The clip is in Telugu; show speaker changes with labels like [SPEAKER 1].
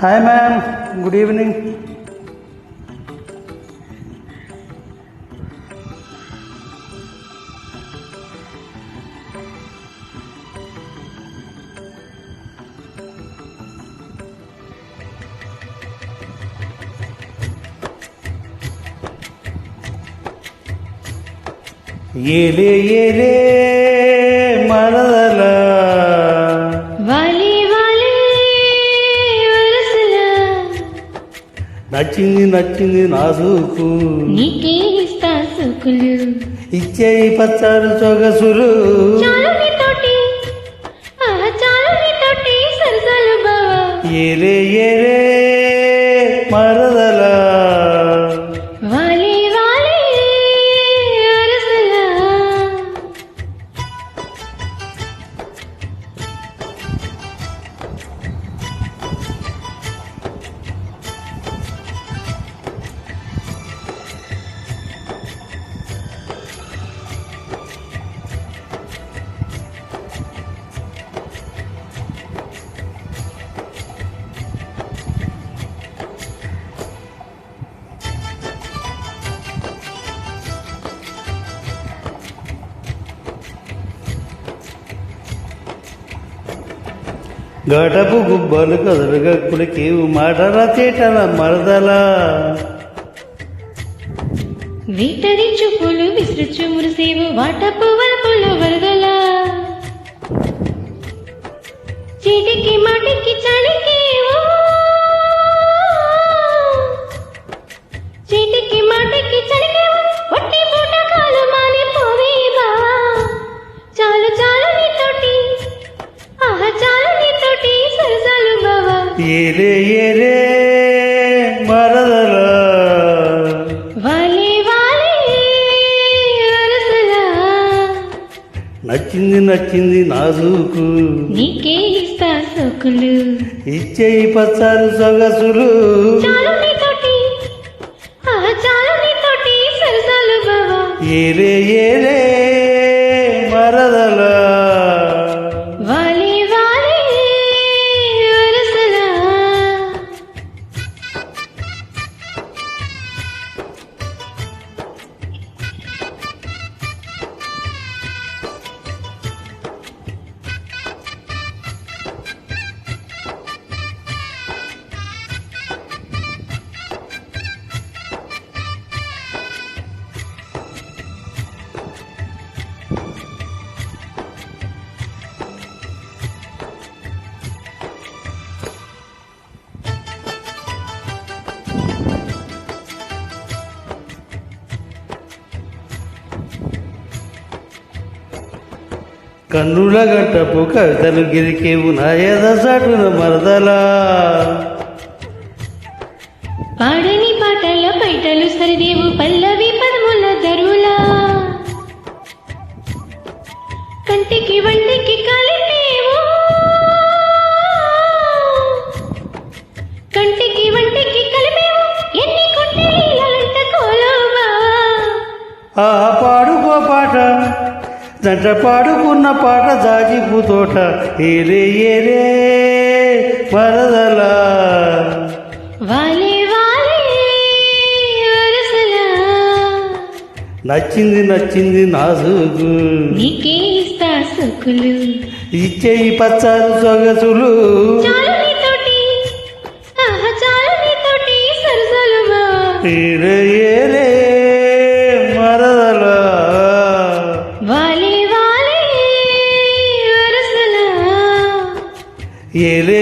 [SPEAKER 1] Hi ma'am, good evening. ఏలే ఏలే మరదల
[SPEAKER 2] వాలి వాలి వరసల
[SPEAKER 1] నచ్చింది నచ్చింది నాజుకు
[SPEAKER 2] నీకే ఇస్తా సుకులు
[SPEAKER 1] ఇచ్చేయి పచ్చారు సొగసులు
[SPEAKER 2] చాలు నీతోటి చాలు నీతోటి సరసాలు బావా
[SPEAKER 1] ఏలే ఏలే మరదల
[SPEAKER 2] వాలి వాలి వరసల
[SPEAKER 1] గడపు గుబ్బలు కదలుగా కులికేవు మాటల చేటల మరదలా
[SPEAKER 2] వీటరి చూపులు విసురుచు మురిసేవు వాటపు వరపుల వరదల చీటికి మాటికి చడికేవు చీటికి మాటికి చడికేవు ఒట్టి పూట కాలు మానిపోవే బావా చాలు చాలు నీతోటి చాలు నీతోటి సరసాలు బావా
[SPEAKER 1] ఏలే ఏలే మరదల
[SPEAKER 2] వాలి వాలి వరసలా
[SPEAKER 1] నచ్చింది నచ్చింది నాజుకు
[SPEAKER 2] నీకే ఇస్తా సోకులు
[SPEAKER 1] ఇచ్చేయి పచ్చారు సొగసులు
[SPEAKER 2] చాలు నీతోటి చాలు నీతోటి సరసాలు బావా
[SPEAKER 1] ఏలే ఏలే మరదల
[SPEAKER 2] వాలి వాలి వరసలా
[SPEAKER 1] కన్నుల గట్టపు కవితలు గిరికేవు నాయద సాటున మరదలా
[SPEAKER 2] పాడని పాటల పైటలు సరిదేవు పల్లవి పదముల దరువులా కంటికి వంటికి కలిపేవు కంటికి వంటికి కలిపేవు ఎన్ని కొట్టెలంట కోలోవా
[SPEAKER 1] ఆ పాడుకో పాట జంట పాడుకున్న పాట జాజిపు తోట ఏలే ఏలే మరదలా
[SPEAKER 2] వాలి వాలి వరసలా
[SPEAKER 1] నచ్చింది నచ్చింది నాజుకు
[SPEAKER 2] నీకే ఇస్తా సుకులు
[SPEAKER 1] ఇచ్చేయి పచ్చారు సొగసులు
[SPEAKER 2] చాలు నీతోటి చాలు నీతోటి సరసాలు బావా
[SPEAKER 1] ఏలే ఏలే మరదలా
[SPEAKER 2] వాలి వాలి వరసలా
[SPEAKER 1] ఏలే